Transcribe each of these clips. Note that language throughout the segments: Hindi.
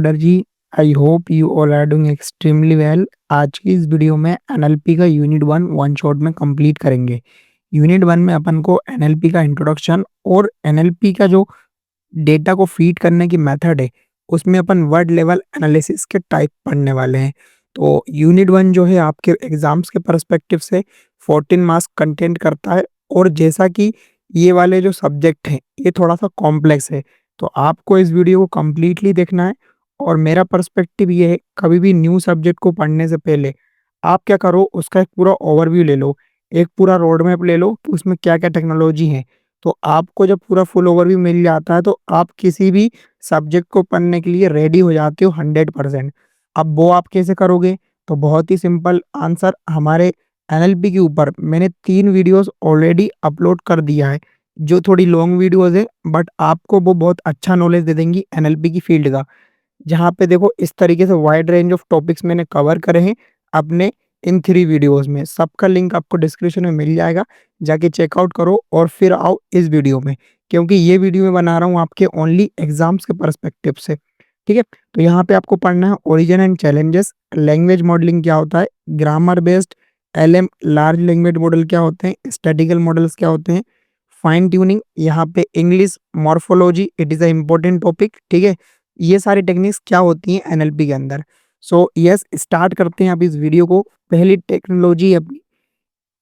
ऑर्डर जी। I hope you all are doing extremely well. आज की इस वीडियो में एनएलपी का यूनिट वन शॉट में कंप्लीट करेंगे। यूनिट वन में अपन को एनएलपी का इंट्रोडक्शन और एनएलपी का जो डेटा को फीड करने की मेथड है, उसमें अपन वर्ड लेवल एनालिसिस के टाइप पढ़ने वाले हैं। तो यूनिट वन जो है आपके एग्जाम्स के परस्पेक्टिव से 14 मार्क्स कंटेंट करता है। और जैसा कि ये वाले जो सब्जेक्ट हैं ये थोड़ा सा कॉम्प्लेक्स है, तो आपको इस वीडियो को कम्प्लीटली देखना है। और मेरा पर्सपेक्टिव ये है, कभी भी न्यू सब्जेक्ट को पढ़ने से पहले आप क्या करो, उसका एक पूरा ओवरव्यू ले लो, एक पूरा रोड मैप ले लो कि उसमें क्या क्या टेक्नोलॉजी है। तो आपको जब पूरा फुल ओवरव्यू मिल जाता है तो आप किसी भी सब्जेक्ट को पढ़ने के लिए रेडी हो जाते हो 100%। अब वो आप कैसे करोगे? तो बहुत ही सिंपल आंसर, हमारे एनएलपी के ऊपर मैंने 3 वीडियोस ऑलरेडी अपलोड कर दिया है, जो थोड़ी लॉन्ग वीडियोस है, बट आपको वो बहुत अच्छा नॉलेज दे देंगी एनएलपी की फील्ड का। जहाँ पे देखो इस तरीके से वाइड रेंज ऑफ टॉपिक्स मैंने कवर करे हैं अपने इन 3 वीडियोस में। सबका लिंक आपको डिस्क्रिप्शन में मिल जाएगा, जाके चेकआउट करो और फिर आओ इस वीडियो में, क्योंकि ये वीडियो मैं बना रहा हूँ आपके ओनली एग्जाम्स के पर्सपेक्टिव से। ठीक है, तो यहाँ पे आपको पढ़ना है origin and challenges, language modelling क्या होता है, grammar based LM large language model क्या होते हैं, स्टैटिकल मॉडल्स क्या होते हैं, फाइन ट्यूनिंग, यहाँ पे English morphology, it is a important topic. ठीक है, ये सारी टेक्निक्स क्या होती हैं एनएलपी के अंदर। सो यस, स्टार्ट करते हैं आप इस वीडियो को। पहली टेक्नोलॉजी है अपनी,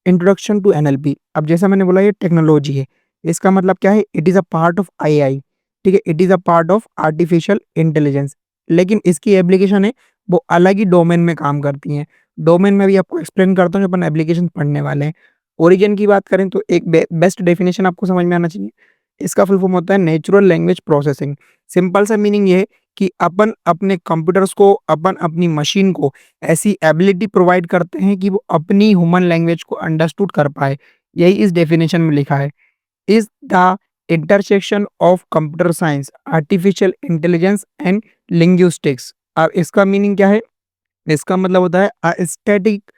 इंट्रोडक्शन टू एनएलपी। अब जैसा मैंने बोला ये टेक्नोलॉजी है, इसका मतलब क्या है? It is a part of II. ठीक है, it is a part of artificial intelligence, लेकिन इसकी एप्लीकेशन है वो अलग ही डोमेन में काम करती हैं। डोमेन में भी आपको एक्सप्लेन करता हूँ जब अपन एप्लीकेशन पढ़ने वाले हैं। ओरिजिन की बात करें तो एक बेस्ट डेफिनेशन आपको समझ में आना चाहिए। इसका फुल फॉर्म होता है नेचुरल लैंग्वेज प्रोसेसिंग। सिंपल सा मीनिंग ये है कि अपन अपने कंप्यूटर्स को, अपन अपनी मशीन को ऐसी एबिलिटी प्रोवाइड करते हैं कि वो अपनी ह्यूमन लैंग्वेज को अंडरस्टूड कर पाए। यही इस डेफिनेशन में लिखा है, is the intersection of computer science, artificial intelligence and linguistics. अब इसका मीनिंग क्या है? इसका मतलब होता है static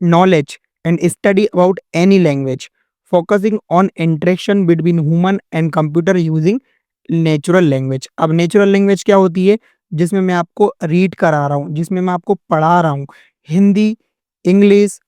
knowledge and study about any language, focusing on interaction between human and computer using natural language. अब नेचुरल लैंग्वेज क्या होती है? जिसमें मैं आपको रीड करा रहा हूँ, जिसमें मैं आपको पढ़ा रहा हूँ, हिंदी, इंग्लिश,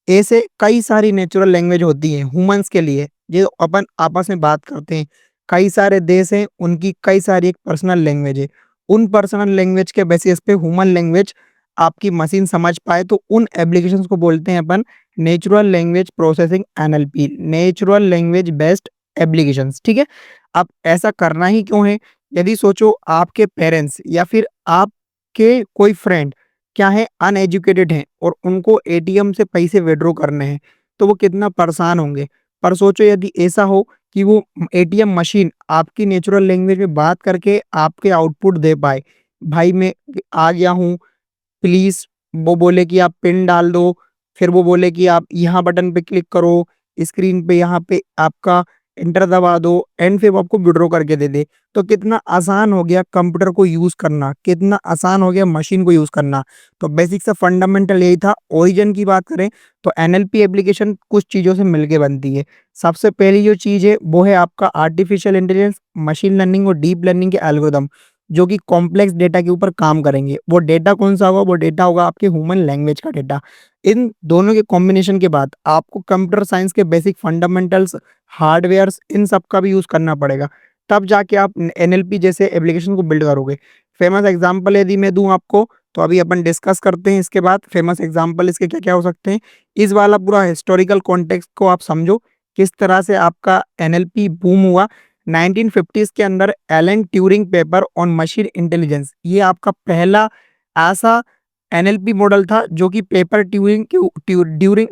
ऐसे कई सारी नेचुरल लैंग्वेज होती हैं ह्यूमंस के लिए, जो अपन आपस में बात करते हैं। कई सारे देश हैं, उनकी कई सारी एक पर्सनल लैंग्वेज है। उन पर्सनल लैंग्वेज के बेसिस पे ह्यूमन लैंग्वेज आपकी मशीन समझ पाए, तो उन एप्लीकेशंस को बोलते हैं अपन natural language processing NLP, natural language based applications. ठीक है, अब ऐसा करना ही क्यों है? यदि सोचो आपके पेरेंट्स या फिर आपके कोई फ्रेंड क्या है, अनएजुकेटेड हैं और उनको एटीएम से पैसे विड्रॉ करने हैं, तो वो कितना परेशान होंगे। पर सोचो यदि ऐसा हो कि वो एटीएम मशीन आपकी नेचुरल लैंग्वेज में बात करके आपके आउटपुट दे पाए, भाई मैं आ गया हूँ, प्लीज़, वो बोले कि आप पिन डाल दो, फिर वो बोले कि आप यहाँ बटन पे क्लिक करो, स्क्रीन पे यहाँ पे आपका एंटर दबा दो, एंड फिर वो आपको विड्रॉ करके दे दे। तो कितना आसान हो गया कंप्यूटर को यूज़ करना, कितना आसान हो गया मशीन को यूज़ करना। तो बेसिक सा फंडामेंटल यही था। ओरिजिन की बात करें तो एनएलपी एप्लीकेशन कुछ चीज़ों से मिलके बनती है। सबसे पहली जो चीज़ है वो है आपका आर्टिफिशियल इंटेलिजेंस, मशीन लर्निंग और डीप लर्निंग के एल्गोरिदम, जो कि कॉम्प्लेक्स डेटा के ऊपर काम करेंगे। वो डेटा कौन-सा होगा? वो डेटा होगा आपके ह्यूमन लैंग्वेज का डेटा। इन दोनों के कॉम्बिनेशन के बाद आपको कंप्यूटर साइंस के बेसिक फंडामेंटल्स, हार्डवेयर्स, इन सब का भी यूज़ करना पड़ेगा। तब जाके आप एनएलपी जैसे एप्लीकेशन को बिल्ड करोगे। फेमस एग्ज़ाम्पल यदि मैं दूँ आपको, तो अभी अपन डिस्कस करते हैं इसके बाद फेमस एग्ज़ाम्पल इसके क्या-क्या हो सकते हैं। इस वाला पूरा हिस्टोरिकल कॉन्टेक्स्ट को आप समझो, किस तरह से आपका एनएलपी बूम हुआ। 1950s के अंदर Alan Turing paper on machine intelligence, ये आपका पहला ऐसा एनएलपी मॉडल था जो कि पेपर ट्यूरिंग के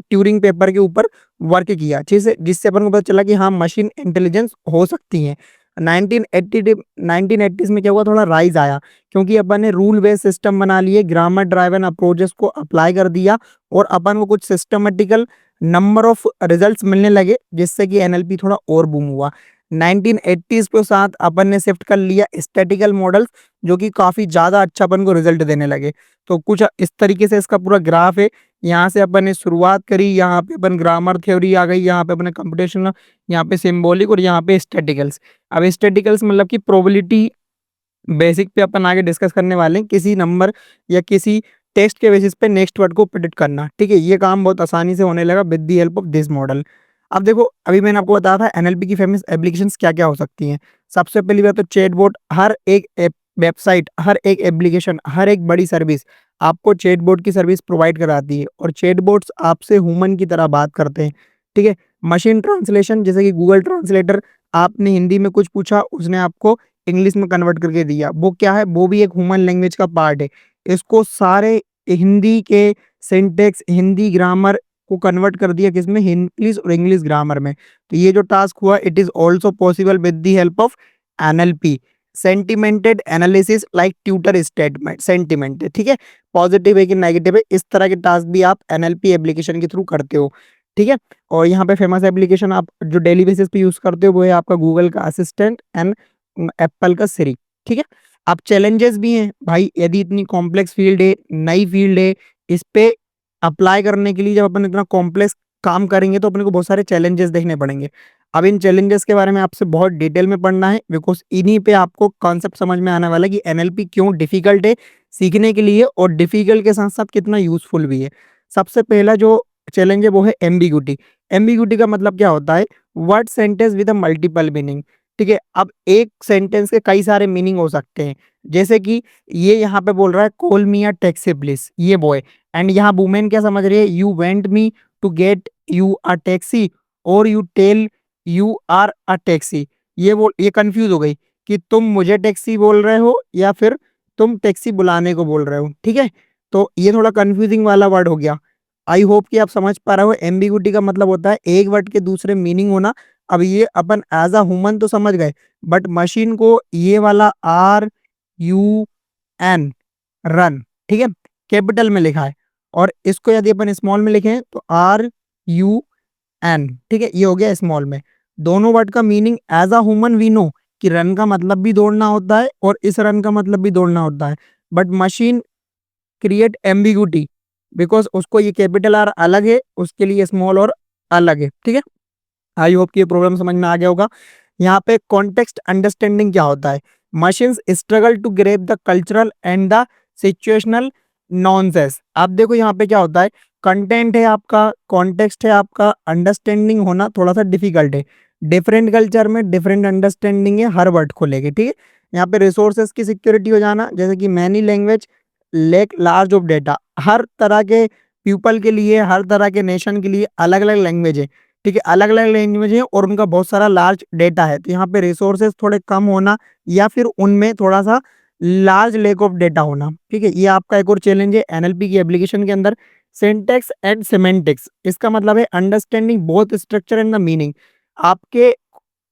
ट्यूरिंग पेपर के ऊपर वर्क किया, जिससे अपन को पता चला कि हाँ, मशीन इंटेलिजेंस हो सकती है। 1980s में क्या हुआ, थोड़ा राइज आया, क्योंकि अपन ने रूल बेस्ड सिस्टम बना लिए, ग्रामर ड्राइवन अप्रोचेस को अप्लाई कर दिया और अपन को कुछ सिस्टमेटिकल नंबर ऑफ रिजल्ट्स मिलने लगे, जिससे कि एनएलपी थोड़ा और बूम हुआ। 1980s के साथ अपन ने शिफ्ट कर लिया स्टैटिकल मॉडल्स, जो कि काफ़ी ज़्यादा अच्छा अपन को रिजल्ट देने लगे। तो कुछ इस तरीके से इसका पूरा ग्राफ है। यहाँ से अपन ने शुरुआत करी, यहाँ पे अपन ग्रामर थ्योरी आ गई, यहाँ पे अपने कंप्यूटेशनल, यहाँ पे सिंबॉलिक और यहाँ पे स्टैटिकल्स। अब स्टैटिकल्स मतलब कि प्रोबेबिलिटी बेसिक पे अपन आगे डिस्कस करने वाले हैं किसी नंबर या किसी टेस्ट के बेसिस पे नेक्स्ट वर्ड को प्रिडिक्ट करना। ठीक है, ये काम बहुत आसानी से होने लगा with the help of this model. अब देखो, अभी मैंने आपको बताया था एनएलपी की फेमस एप्लीकेशंस क्या क्या हो सकती हैं। सबसे पहली बात तो चैटबॉट, हर एक वेबसाइट, हर एक एप्लीकेशन, हर एक बड़ी सर्विस आपको चैटबॉट की सर्विस प्रोवाइड कराती है, और चैटबॉट्स आपसे ह्यूमन की तरह बात करते हैं। ठीक है, मशीन ट्रांसलेशन, जैसे कि गूगल ट्रांसलेटर, आपने हिंदी में कुछ पूछा, उसने आपको इंग्लिश में कन्वर्ट करके दिया, वो क्या है, वो भी एक ह्यूमन लैंग्वेज का पार्ट है। इसको सारे हिंदी के सिंटेक्स, हिंदी ग्रामर को कन्वर्ट कर दिया किसमें, इंग्लिश और इंग्लिश ग्रामर में। तो ये जो टास्क हुआ, it is also possible with the help of NLP. Sentimental analysis like twitter statement, sentiment है, ठीक है, पॉजिटिव है कि नेगेटिव है, इस तरह के टास्क भी आप एनएलपी एप्लीकेशन के थ्रू करते हो। ठीक है, और यहाँ पे फेमस एप्लीकेशन आप जो डेली बेसिस पे यूज करते हो वो है आपका गूगल का असिस्टेंट एंड एप्पल का सिरी। ठीक है, अब चैलेंजेस भी हैं भाई, यदि इतनी कॉम्प्लेक्स फील्ड है, नई फील्ड है, इस पे अप्लाई करने के लिए जब अपन इतना कॉम्प्लेक्स काम करेंगे तो अपने को बहुत सारे चैलेंजेस देखने पड़ेंगे। अब इन चैलेंजेस के बारे में आपसे बहुत डिटेल में पढ़ना है, बिकॉज इन्हीं पे आपको कॉन्सेप्ट समझ में आने वाला है कि एनएलपी क्यों डिफिकल्ट है सीखने के लिए, और डिफिकल्ट के साथ साथ कितना यूजफुल भी है। सबसे पहला जो चैलेंज है वो है एम्बिग्यूटी। एम्बिग्यूटी का मतलब क्या होता है, word sentence with a multiple meaning. ठीक है, अब एक सेंटेंस के कई सारे मीनिंग हो सकते हैं, जैसे कि ये यहाँ पे बोल रहा है call me a taxi please, ये बॉय, एंड यहाँ वुमेन क्या समझ रही है, you want me to get you a taxi, और you tell you are a taxi. ये कंफ्यूज हो गई कि तुम मुझे टैक्सी बोल रहे हो या फिर तुम टैक्सी बुलाने को बोल रहे हो। ठीक है, तो ये थोड़ा कंफ्यूजिंग वाला वर्ड हो गया। आई होप कि आप समझ पा रहे हो, एम्बिगुइटी का मतलब होता है एक वर्ड के दूसरे मीनिंग होना। अब ये अपन एज अ ह्यूमन तो समझ गए, बट मशीन को ये वाला RUN, रन, ठीक है, कैपिटल में लिखा है, और इसको यदि अपन स्मॉल में लिखें तो RUN, ठीक है, ये हो गया स्मॉल में। दोनों वर्ड का meaning as a human we know कि रन का मतलब भी दौड़ना होता है और इस रन का मतलब भी दौड़ना होता है, but machine create ambiguity because उसको ये कैपिटल आर अलग है, उसके लिए स्मॉल और अलग है। ठीक है, आई होप कि ये प्रॉब्लम समझ में आ गया होगा। यहाँ पे कॉन्टेक्स्ट अंडरस्टैंडिंग क्या होता है, machines struggle to grasp the cultural and the situational nonsense. आप देखो यहाँ पे क्या होता है, कंटेंट है आपका, कॉन्टेक्स्ट है आपका, अंडरस्टैंडिंग होना थोड़ा सा डिफिकल्ट है। डिफरेंट कल्चर में डिफरेंट अंडरस्टैंडिंग है हर वर्ड को लेके। ठीक है, यहाँ पे रिसोर्सेज की सिक्योरिटी हो जाना, जैसे कि many language lack large of data, हर तरह के पीपल के लिए, हर तरह के नेशन के लिए अलग अलग लैंग्वेज है। ठीक है, अलग अलग लैंग्वेज है और उनका बहुत सारा लार्ज डेटा है, तो यहाँ पे रिसोर्सेज थोड़े कम होना या फिर उनमें थोड़ा सा लार्ज लेक ऑफ डेटा होना। ठीक है, ये आपका एक और चैलेंज है एनएलपी की एप्लीकेशन के अंदर। सिंटेक्स एंड सिमेंटिक्स, इसका मतलब है understanding both structure and the meaning. आपके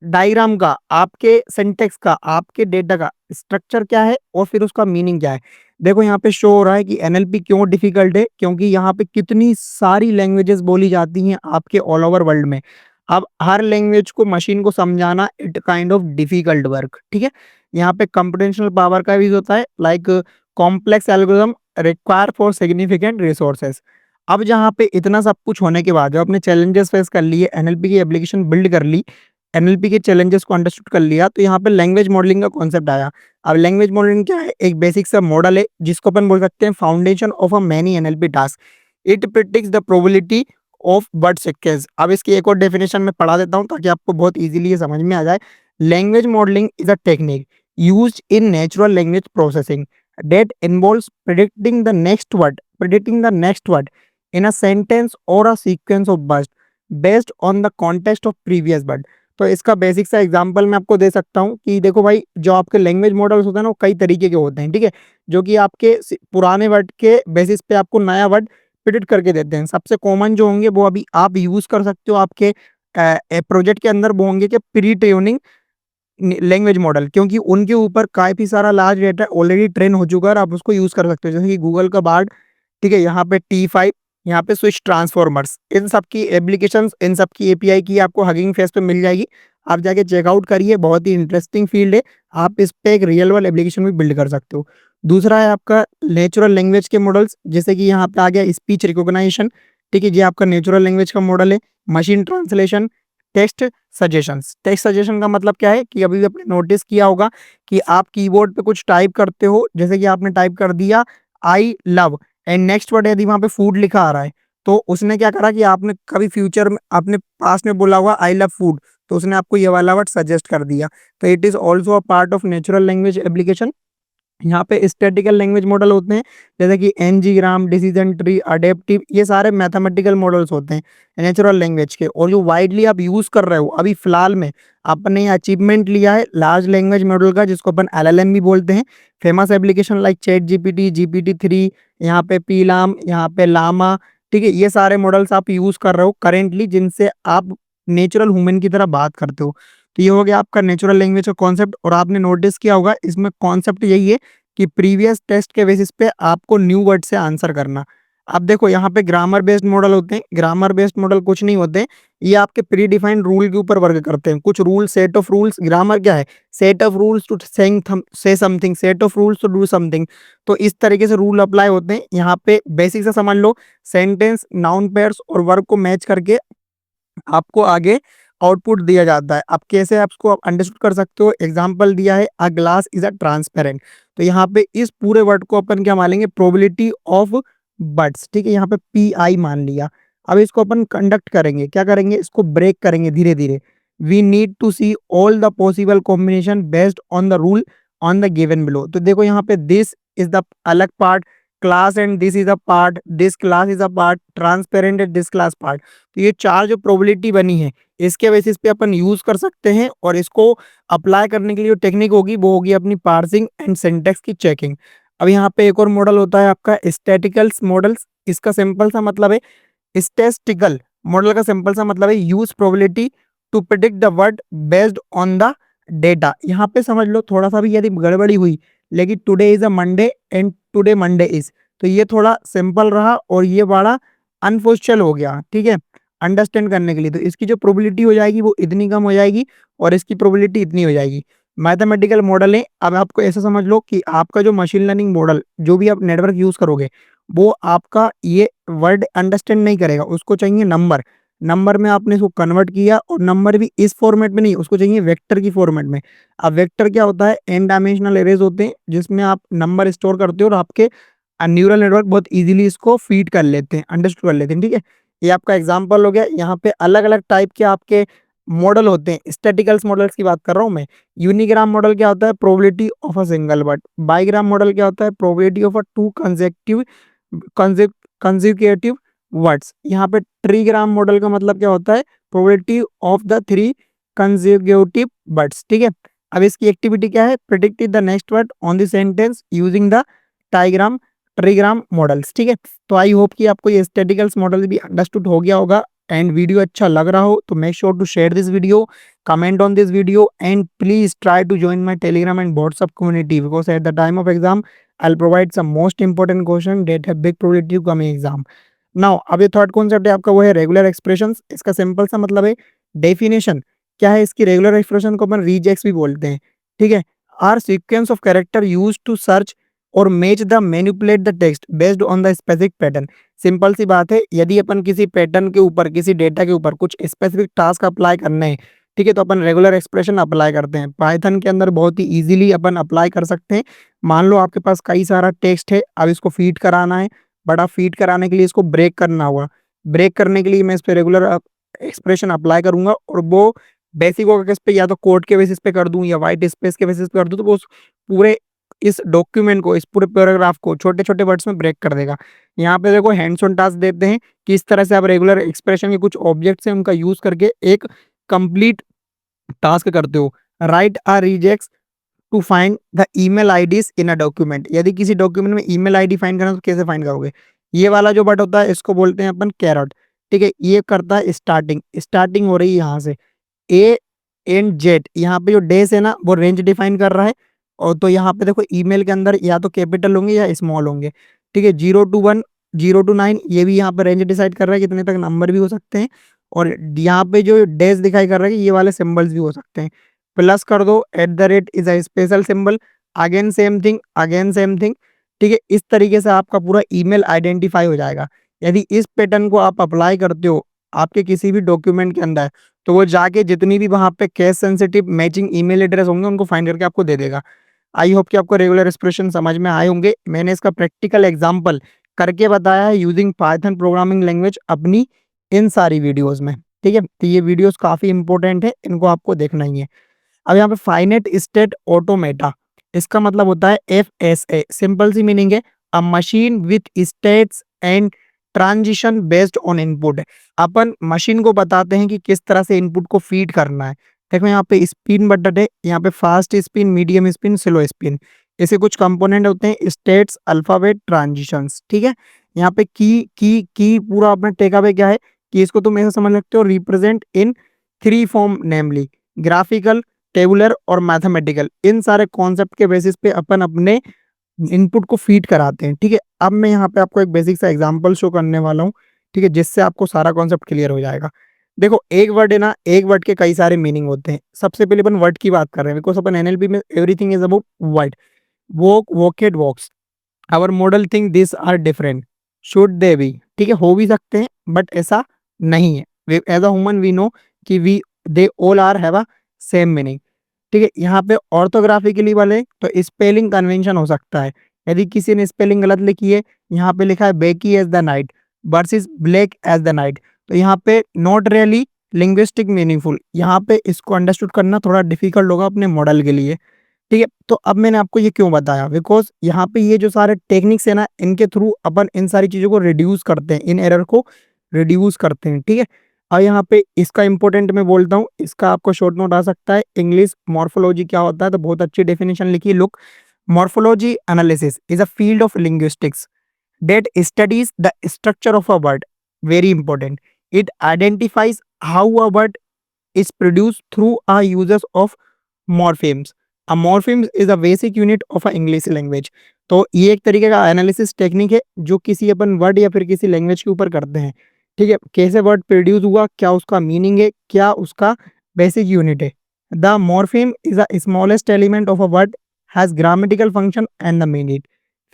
डायग्राम का, आपके सिंटेक्स का, आपके डेटा का स्ट्रक्चर क्या है और फिर उसका मीनिंग क्या है। देखो यहाँ पे शो हो रहा है कि एनएलपी क्यों डिफिकल्ट है, क्योंकि यहाँ पे कितनी सारी लैंग्वेजेस बोली जाती हैं आपके ऑल ओवर वर्ल्ड में। अब हर लैंग्वेज को मशीन को समझाना it kind of difficult work. ठीक है, यहाँ पे कंप्यूटेशनल पावर का यूज होता है, like complex algorithm require for significant resources. अब जहाँ पे इतना सब कुछ होने के बाद, जब अपने चैलेंजेस फेस कर लिए, एनएलपी की एप्लीकेशन बिल्ड कर ली, एनएलपी के चैलेंजेस को अंडरस्टूड कर लिया, तो यहाँ पे लैंग्वेज मॉडलिंग का कॉन्सेप्ट आया। अब लैंग्वेज मॉडलिंग क्या है, एक बेसिक सा मॉडल है जिसको अपन बोल सकते हैं foundation of a many NLP task. It predicts the probability of word sequence. अब इसकी एक और डेफिनेशन में पढ़ा देता हूँ ताकि आपको बहुत इजीली ये समझ में आ जाए। Language modelling is a technique used in natural language processing that involves predicting the next word in a sentence or a sequence of words based on the context of previous word। तो इसका बेसिक सा एग्जांपल मैं आपको दे सकता हूँ कि देखो भाई, जो आपके लैंग्वेज मॉडल्स होते हैं ना, वो कई तरीके के होते हैं। ठीक है, जो कि आपके पुराने वर्ड के बेसिस पे आपको नया वर्ड प्रिडिक्ट करके देते हैं। सबसे कॉमन जो होंगे वो अभी आप यूज कर सकते हो आपके प्रोजेक्ट के अंदर, वो होंगे कि प्री ट्रेनिंग लैंग्वेज मॉडल, क्योंकि उनके ऊपर काफी सारा लार्ज डेटा ऑलरेडी ट्रेन हो चुका है और आप उसको यूज कर सकते हो, जैसे कि गूगल का बार्ड। ठीक है, यहाँ पे T5, यहाँ पे स्विच ट्रांसफॉर्मर्स, इन सब की एप्लीकेशंस, इन सब की एपीआई की आपको हगिंग फेस पे मिल जाएगी। आप जाके चेकआउट करिए, बहुत ही इंटरेस्टिंग फील्ड है। आप इस पे एक रियल वर्ल्ड एप्लीकेशन भी बिल्ड कर सकते हो। दूसरा है आपका नेचुरल लैंग्वेज के मॉडल्स, जैसे कि यहाँ पे आ गया स्पीच रिकॉग्नाइजेशन। ठीक है, ये आपका नेचुरल लैंग्वेज का मॉडल है। Machine translation, text suggestions. Text suggestion का मतलब क्या है कि अभी भी आपने नोटिस किया होगा कि आप कीबोर्ड पे कुछ टाइप करते हो, जैसे कि आपने टाइप कर दिया I love and next word यदि वहां पे फूड लिखा आ रहा है, तो उसने क्या करा कि आपने कभी फ्यूचर में आपने पास्ट में बोला हुआ आई लव फूड, तो उसने आपको ये वाला वर्ड सजेस्ट कर दिया। तो it is also a part of natural language application. यहाँ पे स्टैटिकल लैंग्वेज मॉडल होते हैं, जैसे कि एनजीग्राम, डिसीजन ट्री, अडेप्टिव, ये सारे मैथमेटिकल मॉडल्स होते हैं नेचुरल लैंग्वेज के। और जो वाइडली आप यूज कर रहे हो अभी फिलहाल में, आपने अचीवमेंट लिया है लार्ज लैंग्वेज मॉडल का, जिसको अपन एलएलएम भी बोलते हैं। Famous application like chat GPT, GPT-3, यहाँ पे पीलाम, यहाँ पे लामा, ठीक है, ये सारे मॉडल्स आप यूज कर रहे हो करेंटली, जिनसे आप नेचुरल ह्यूमन की तरह बात करते हो। तो ये हो गया आपका नेचुरल लैंग्वेज का कॉन्सेप्ट। और आपने नोटिस किया होगा इसमें कॉन्सेप्ट यही है कि प्रीवियस टेस्ट के बेसिस पे आपको न्यू वर्ड से आंसर करना। अब देखो यहाँ पे ग्रामर बेस्ड मॉडल होते हैं। ग्रामर बेस्ड मॉडल कुछ नहीं होते हैं, ये आपके प्री डिफाइंड रूल के ऊपर वर्क करते हैं। कुछ rule, set of rules. Grammar क्या है? Set of rules to say something, set of rules to do something. तो इस तरीके से रूल अप्लाई होते हैं। यहाँ पे बेसिक से समझ लो, सेंटेंस, नाउन पेयर्स और वर्ब को मैच करके आपको आगे आउटपुट दिया जाता है। अब कैसे आप उसको अंडरस्टूड कर सकते हो? एग्जांपल दिया है, a glass is a transparent. तो यहाँ पे इस पूरे वर्ड को अपन क्या मान लेंगे? प्रोबेबिलिटी ऑफ बर्ड्स, ठीक है, यहाँ पे PI मान लिया। अब इसको अपन कंडक्ट करेंगे, क्या करेंगे? इसको ब्रेक करेंगे धीरे धीरे। We need to see all the possible combination based on the rule on the given below. तो देखो यहाँ पे दिस इज द अलग part, class and this is a part, this class is a part, transparent and this class part. तो ये चार जो प्रोबेबिलिटी बनी है, इसके बेसिस पे अपन यूज कर सकते हैं। और इसको अप्लाई करने के लिए जो टेक्निक होगी वो होगी अपनी पार्सिंग एंड सिंटैक्स की चेकिंग। अब यहाँ पे एक और मॉडल होता है आपका स्टैटिकल्स मॉडल्स। इसका सिंपल सा मतलब है, स्टैटिस्टिकल मॉडल का सिंपल सा मतलब है use probability to predict the word based on the data. यहाँ पे समझ लो थोड़ा सा भी यदि गड़बड़ी हुई, लेकिन today is a Monday and today Monday is, तो ये थोड़ा सिंपल रहा और ये बड़ा अनफॉर्चुनल हो गया, ठीक है, अंडरस्टैंड करने के लिए। तो इसकी जो प्रोबेबिलिटी हो जाएगी वो इतनी कम हो जाएगी और इसकी प्रोबेबिलिटी इतनी हो जाएगी। मैथमेटिकल मॉडल है। अब आपको ऐसा समझ लो कि आपका जो मशीन लर्निंग मॉडल, जो भी आप नेटवर्क यूज करोगे, वो आपका ये वर्ड अंडरस्टैंड नहीं करेगा, उसको चाहिए नंबर। नंबर में आपने इसको कन्वर्ट किया और नंबर भी इस फॉर्मेट में नहीं, उसको चाहिए वेक्टर की फॉर्मेट में। अब वेक्टर क्या होता है? एन डायमेंशनल एरेज होते हैं जिसमें आप नंबर स्टोर करते हो और आपके न्यूरल नेटवर्क बहुत इजीली इसको फीड कर लेते हैं, अंडरस्टूड कर लेते हैं, ठीक है। ये आपका एग्जांपल हो गया। यहाँ पे अलग अलग टाइप के आपके मॉडल होते हैं। स्टैटिकल्स मॉडल्स की बात कर रहा हूँ मैं। यूनिग्राम मॉडल क्या होता है? Probability of a single word. Bigram model क्या होता है? Probability of a two consecutive words. यहाँ पे ट्रीग्राम मॉडल का मतलब क्या होता है? Probability of the three consecutive words, ठीक है। अब इसकी एक्टिविटी क्या है? Predict the next word on the sentence using the trigram trigram models, ठीक है। तो आई होप कि आपको ये स्टैटिकल्स मॉडल भी अंडरस्टूड हो गया होगा एंड वीडियो अच्छा लग रहा हो तो make sure to share this video, comment on this video and please try to join my telegram and whatsapp community because at the time of exam I'll provide some most important question that have big probability to come in exam. Now अब ये थर्ड कॉन्सेप्ट है आपका, वो है रेगुलर एक्सप्रेशंस। इसका सिंपल सा मतलब है, डेफिनेशन क्या है इसकी? रेगुलर एक्सप्रेशन को अपन रीजेक्स भी बोलते हैं, ठीक है। Are sequence of character use to search और match the manipulate the text based on the specific pattern. Simple सी बात है, यदि अपन किसी पैटर्न के ऊपर, किसी डेटा के ऊपर कुछ स्पेसिफिक टास्क अप्लाई करना है, ठीक है, तो अपन रेगुलर एक्सप्रेशन अप्लाई करते हैं। पाइथन के अंदर बहुत ही इजीली अपन अप्लाई कर सकते हैं। मान लो आपके पास कई सारा टेक्स्ट है, अब इसको फीड कराना है, बड़ा फीड कराने के लिए इसको ब्रेक करना होगा। ब्रेक करने के लिए मैं इस पे रेगुलर एक्सप्रेशन अप्लाई करूंगा और वो बेसिक होगा किस पे, या तो कोड के बेसिस पे कर दूं या वाइट स्पेस के बेसिस पे कर दूं, तो वो पूरे इस डॉक्यूमेंट को, इस पूरे पैराग्राफ को छोटे छोटे वर्ड्स में ब्रेक कर देगा। यहाँ पे देखो हैंड्स ऑन टास्क देते हैं कि इस तरह से आप रेगुलर एक्सप्रेशन के कुछ ऑब्जेक्ट्स हैं उनका यूज करके एक कंप्लीट टास्क करते हो। Right are regexes to find the email IDs in a document. यदि किसी डॉक्यूमेंट में ईमेल आईडी फाइंड करना है तो कैसे फाइंड करोगे? ये वाला जो बट होता है इसको बोलते हैं अपन कैरट, ठीक है। ये करता है स्टार्टिंग, स्टार्टिंग हो रही है यहाँ से ए एंड जेड। यहाँ पे जो डेज है ना वो रेंज डिफाइन कर रहा है। और तो यहाँ पे देखो ईमेल के अंदर या तो कैपिटल होंगे या स्मॉल होंगे, ठीक है। 0 to 1, 0 to 9, ये भी यहाँ पे रेंज डिसाइड कर रहा है कितने तक नंबर भी हो सकते हैं। और यहाँ पे जो डेज दिखाई कर रहा है ये वाले सिंबल्स भी हो सकते हैं। प्लस कर दो, @ is a special symbol, again same thing, again same thing, ठीक है। इस तरीके से आपका पूरा ईमेल आइडेंटिफाई हो जाएगा। यदि इस पैटर्न को आप अप्लाई करते हो आपके किसी भी डॉक्यूमेंट के अंदर है, तो वो जाके जितनी भी वहाँ पे case sensitive matching email address होंगे उनको फाइंड करके आपको दे देगा। आई होप कि आपको रेगुलर एक्सप्रेशन समझ में आए होंगे। मैंने इसका प्रैक्टिकल एग्जांपल करके बताया है यूजिंग पाइथन प्रोग्रामिंग लैंग्वेज अपनी इन सारी वीडियोस में। ठीक है, तो ये वीडियोस काफी इंपॉर्टेंट है, इनको आपको देखना ही है। अब यहाँ पे फाइनेट स्टेट ऑटोमेटा, इसका मतलब होता है FSA। सिंपल सी मीनिंग है अ machine with states and transition based on input. Upon machine को बताते हैं कि किस तरह से इनपुट को फीड करना है। देखो यहाँ पे स्पिन बटन है, यहाँ पे fast spin, medium spin, slow spin, ऐसे कुछ कंपोनेंट होते हैं, स्टेट्स, अल्फाबेट, ट्रांजिशंस। ठीक है, यहाँ पे की पूरा अपना टेक अवे क्या है कि इसको तुम ऐसा समझ सकते हो, represent in 3 form, namely graphical, tabular और मैथमेटिकल। इन सारे कॉन्सेप्ट के बेसिस पे अपन अपने इनपुट को फीड कराते हैं। ठीक है, अब मैं यहाँ पे आपको एक बेसिक सा एग्जांपल शो करने वाला हूँ। ठीक है, जिससे आपको सारा कॉन्सेप्ट क्लियर हो जाएगा। देखो एक वर्ड है ना, एक वर्ड के कई सारे मीनिंग होते हैं। सबसे पहले अपन वर्ड की बात कर रहे हैं, बिकॉज अपन एनएलपी में everything is about word. Walk, walked, walks, our model think this are different, should they be. ठीक है, हो भी सकते हैं बट ऐसा नहीं है। As a human we know कि we they all are have a same meaning. ठीक है, यहाँ पे ऑर्थोग्राफिकली वाले तो स्पेलिंग कन्वेंशन हो सकता है। यदि किसी ने स्पेलिंग गलत लिखी है, यहाँ पे लिखा है Becky as the night versus black as the night, तो यहाँ पे नॉट रियली लिंग्विस्टिक मीनिंगफुल। यहाँ पे इसको अंडरस्टूड करना थोड़ा डिफिकल्ट होगा अपने मॉडल के लिए। ठीक है, तो अब मैंने आपको ये क्यों बताया, बिकॉज यहाँ पे ये जो सारे टेक्निक्स है ना, इनके थ्रू अपन इन सारी चीजों को रिड्यूस करते हैं, इन एरर को रिड्यूस करते हैं। ठीक है, और यहाँ पे इसका इंपॉर्टेंट मैं बोलता हूँ, इसका आपको शॉर्ट नोट आ सकता है। इंग्लिश मॉर्फोलॉजी क्या होता है, तो बहुत अच्छी डेफिनेशन लिखी। Look, morphology analysis is a field of linguistics that studies the structure of a word. Very important. It identifies how a word is produced through a uses of morphemes. A morphemes is a basic unit of a English language. तो ये एक तरीके का एनालिसिस टेक्निक है जो किसी अपन वर्ड या फिर किसी लैंग्वेज के ऊपर करते हैं। ठीक है, कैसे वर्ड प्रोड्यूस हुआ, क्या उसका मीनिंग है, क्या उसका बेसिक यूनिट है। The morpheme is a smallest element of a word, has grammatical function and the meaning.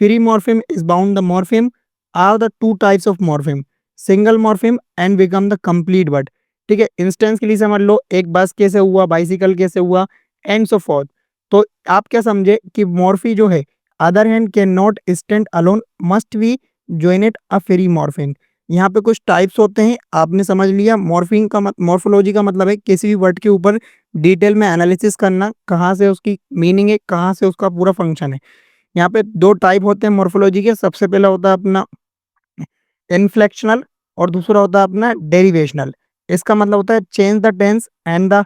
Free morpheme is bound. The morpheme are the two types of morpheme, single morpheme and become the complete word. ठीक है, इंस्टेंस के लिए समझ लो, एक बस कैसे हुआ, बाइसिकल कैसे हुआ, एंड सो फोर्थ। तो आप क्या समझे कि मॉर्फी जो है, other hand can not stand alone, must be joined a free morphine. यहाँ पे कुछ टाइप्स होते हैं, आपने समझ लिया। मॉर्फिंग का मॉर्फोलॉजी का मतलब है किसी भी वर्ड के ऊपर डिटेल में एनालिसिस करना, कहाँ से उसकी मीनिंग है, कहाँ से उसका पूरा फंक्शन है। यहाँ पे दो टाइप होते हैं मॉर्फोलॉजी के। सबसे पहला होता है अपना इनफ्लेक्शनल और दूसरा होता है अपना डेरिवेशनल। इसका मतलब होता है change the tense and the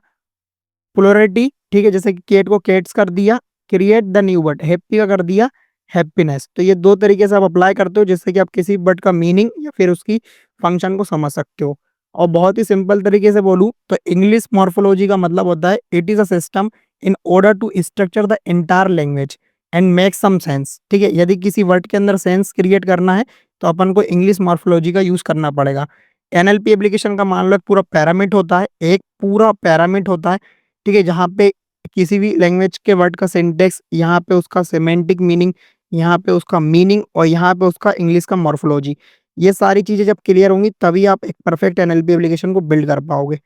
plurality. ठीक है, जैसे कि केट को केट्स कर दिया, create the new word, happy का कर दिया हैप्पीनेस। तो ये दो तरीके से आप अप्लाई करते हो जिससे कि आप किसी वर्ड का मीनिंग या फिर उसकी फंक्शन को समझ सकते हो। और बहुत ही सिंपल तरीके से बोलूं तो इंग्लिश मॉर्फोलॉजी का मतलब होता है it is a system in order to structure the entire language and make some sense. ठीक है, यदि किसी वर्ड के अंदर सेंस क्रिएट करना है तो अपन को इंग्लिश मॉर्फोलॉजी का यूज करना पड़ेगा। एनएलपी एप्लीकेशन का मान लो एक पूरा पैरामिड होता है, एक पूरा पैरामिड होता है। ठीक है, जहाँ पे किसी भी लैंग्वेज के वर्ड का सिंटेक्स, यहाँ पे उसका सेमेंटिक मीनिंग, यहाँ पे उसका मीनिंग और यहाँ पे उसका इंग्लिश का मॉर्फोलॉजी, ये सारी चीजें जब क्लियर होंगी तभी आप एक परफेक्ट एनएलपी एप्लीकेशन को बिल्ड कर पाओगे।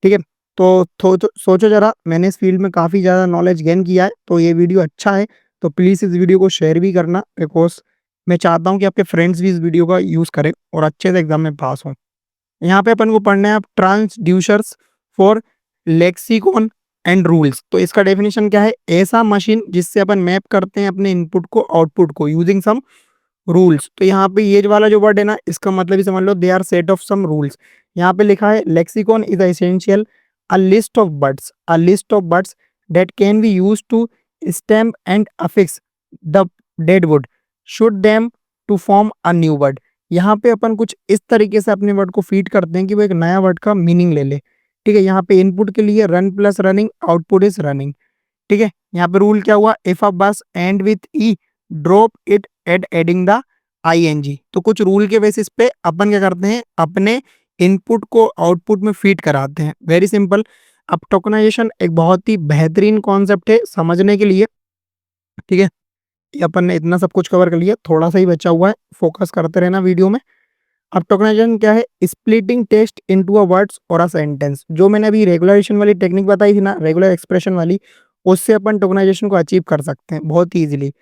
ठीक है, तो सोचो जरा, मैंने इस फील्ड में काफी ज्यादा नॉलेज गेन किया है, तो ये वीडियो अच्छा है तो प्लीज इस वीडियो को शेयर भी करना, बिकॉज मैं चाहता हूँ कि आपके फ्रेंड्स भी इस वीडियो का यूज करें और अच्छे से एग्जाम में पास हों। यहाँ पे अपन को पढ़ना है आप transducers for lexicon and rules. तो इसका डेफिनेशन क्या है, ऐसा मशीन जिससे अपन मैप करते हैं अपने इनपुट को आउटपुट को यूजिंग सम रूल्स। तो यहाँ पे ये वाला जो वर्ड है ना, इसका मतलब ही समझ लो they are set of some rules. यहाँ पे लिखा है lexicon is essential a list of words, a list of words that can be use to stamp and affix the dead wood should them to form a new word. यहाँ पे अपन कुछ इस तरीके से अपने वर्ड को फीड करते हैं कि वो एक नया वर्ड का मीनिंग ले ले। ठीक है, यहाँ पे इनपुट के लिए run plus running, output is running. ठीक है, यहाँ पे रूल क्या हुआ, इफ अ बस end with E drop it at adding the ING. तो कुछ रूल के बेसिस पे अपन क्या करते हैं, अपने इनपुट को आउटपुट में फीड कराते हैं। Very simple. अब टोकनाइजेशन एक बहुत ही बेहतरीन कॉन्सेप्ट है समझने के लिए। ठीक है, ये अपन ने इतना सब कुछ कवर कर लिया, थोड़ा सा ही बचा हुआ है, फोकस करते रहना वीडियो में। अब टोकनाइजेशन क्या है? Splitting text into a words और अ सेंटेंस। जो मैंने अभी रेगुलराइजेशन वाली टेक्निक बताई थी ना, रेगुलर एक्सप्रेशन वाली, उससे अपन टोकनाइजेशन को अचीव कर सकते हैं बहुत ही ईजिली।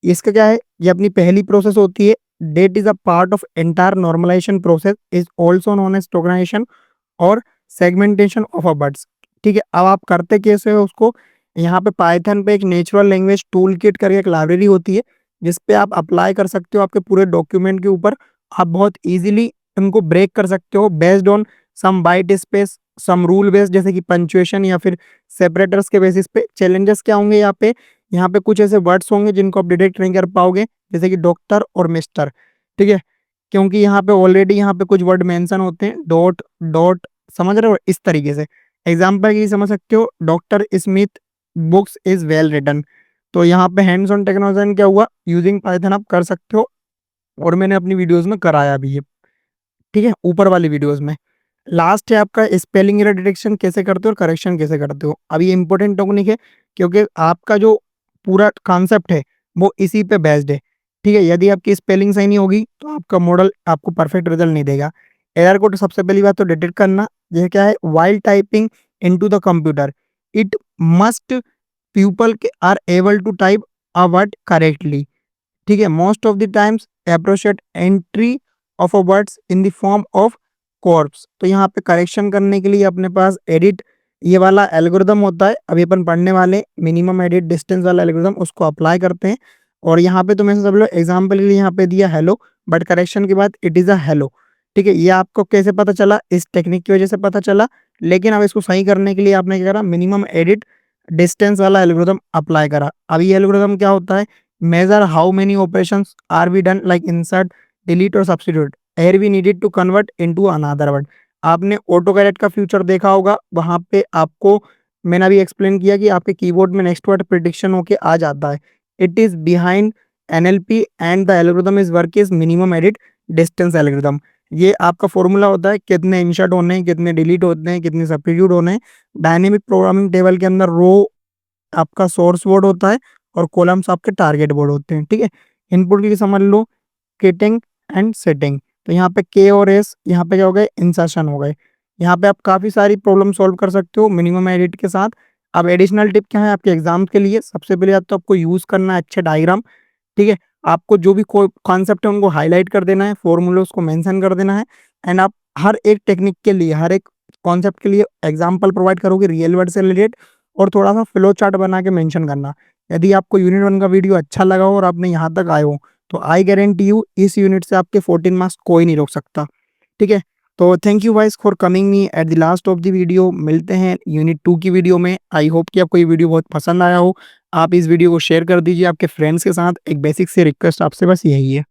इसका क्या है? ये अपनी पहली प्रोसेस होती है। That is a part of entire normalization process, is also known as tokenization और सेगमेंटेशन ऑफ अ वर्ड्स। ठीक है, अब आप करते कैसे हो उसको? यहाँ पे पाइथन पे एक नेचुरल लैंग्वेज टूल किट करके एक लाइब्रेरी होती है, जिसपे आप अप्लाई कर सकते हो आपके पूरे डॉक्यूमेंट के ऊपर। आप बहुत इजीली इनको ब्रेक कर सकते हो based on some white space, some rule based, जैसे कि पंचुएशन या फिर सेपरेटर्स के बेसिस पे। चैलेंजेस क्या होंगे यहाँ पे? यहाँ पे कुछ ऐसे वर्ड्स होंगे जिनको आप डिटेक्ट नहीं कर पाओगे, जैसे कि डॉक्टर और मिस्टर। ठीक है, क्योंकि यहाँ पे ऑलरेडी यहाँ पे कुछ वर्ड मेंशन होते हैं, डॉट डॉट, समझ रहे हो? इस तरीके से एग्जाम्पल की समझ सकते हो, doctor Smith books is well written. तो यहाँ पे हैंड्स ऑन टेक्नोलॉजी क्या हुआ? यूजिंग पाइथन आप कर सकते हो, और मैंने अपनी वीडियोस में कराया भी है। ठीक है, ऊपर वाली वीडियोस में। लास्ट है आपका स्पेलिंग एरर डिटेक्शन कैसे करते हो और करेक्शन कैसे करते हो। अब ये इंपॉर्टेंट टेक्निक है, क्योंकि आपका जो पूरा कॉन्सेप्ट है वो इसी पे बेस्ड है। ठीक है, यदि आपकी स्पेलिंग सही नहीं होगी तो आपका मॉडल आपको परफेक्ट रिजल्ट नहीं देगा। एरर को तो सबसे पहली बात तो डिटेक्ट करना। ये क्या है? While typing into the computer, it must people are able to type a word correctly. ठीक है, most of the times appropriate entry of a words in the form of corpus. तो यहाँ पे करेक्शन करने के लिए अपने पास एडिट ये वाला एल्गोरिदम होता है। अभी अपन पढ़ने वाले मिनिमम एडिट डिस्टेंस वाला एल्गोरिदम, उसको अप्लाई करते हैं। और यहाँ पे तो मैं सब लोग एग्जाम्पल के लिए यहाँ पे दिया हेलो, बट करेक्शन के बाद इट इज़ अ हेलो। ठीक है, ये आपको कैसे पता चला? इस टेक्निक की वजह से पता चला। लेकिन अब इसको सही करने के लिए आपने क्या करा? मिनिमम एडिट डिस्टेंस वाला एल्गोरिदम अप्लाई करा। अब ये एल्गोरिदम क्या होता है? Measure how many operations are be done like insert, delete और substitute air we needed to convert into another word. आपने ऑटो कैरेक्ट का फ्यूचर देखा होगा, वहां पे आपको मैंने अभी एक्सप्लेन किया कि आपके कीबोर्ड में नेक्स्ट वर्ड प्रिडिक्शन होके आ जाता है। It is behind NLP and the algorithm is work is minimum edit distance algorithm. ये आपका फॉर्मूला होता है कितने इंसर्ट होने हैं, कितने डिलीट होते हैं, कितने सब्स्टिट्यूट होने हैं। डायनेमिक प्रोग्रामिंग टेबल के अंदर रो आपका सोर्स वर्ड होता है और कॉलम्स आपके टारगेट वर्ड होते हैं। ठीक है, इनपुट की समझ लो किटिंग एंड सेटिंग। तो यहाँ पे के और एस यहाँ पे क्या हो गए? इंसर्शन हो गए। यहाँ पे आप काफ़ी सारी प्रॉब्लम सॉल्व कर सकते हो मिनिमम एडिट के साथ। अब एडिशनल टिप क्या है आपके एग्जाम के लिए? सबसे पहले तो आपको यूज़ करना है अच्छे डायग्राम। ठीक है, आपको जो भी कॉन्सेप्ट है उनको हाईलाइट कर देना है, फॉर्मूले उसको मेंशन कर देना है। एंड आप हर एक टेक्निक के लिए, हर एक कॉन्सेप्ट के लिए एग्जाम्पल प्रोवाइड करोगे रियल वर्ड से रिलेटेड, और थोड़ा सा फ्लो चार्ट बना के मेंशन करना। यदि आपको यूनिट 1 का वीडियो अच्छा लगा हो और आपने यहाँ तक आए हो, तो आई गारंटी यू इस यूनिट से आपके 14 मार्क्स कोई नहीं रोक सकता। ठीक है, तो thank you guys for coming me at the last of the video. मिलते हैं यूनिट 2 की वीडियो में। आई होप कि आपको ये वीडियो बहुत पसंद आया हो। आप इस वीडियो को शेयर कर दीजिए आपके फ्रेंड्स के साथ। एक बेसिक सी रिक्वेस्ट आपसे बस यही है।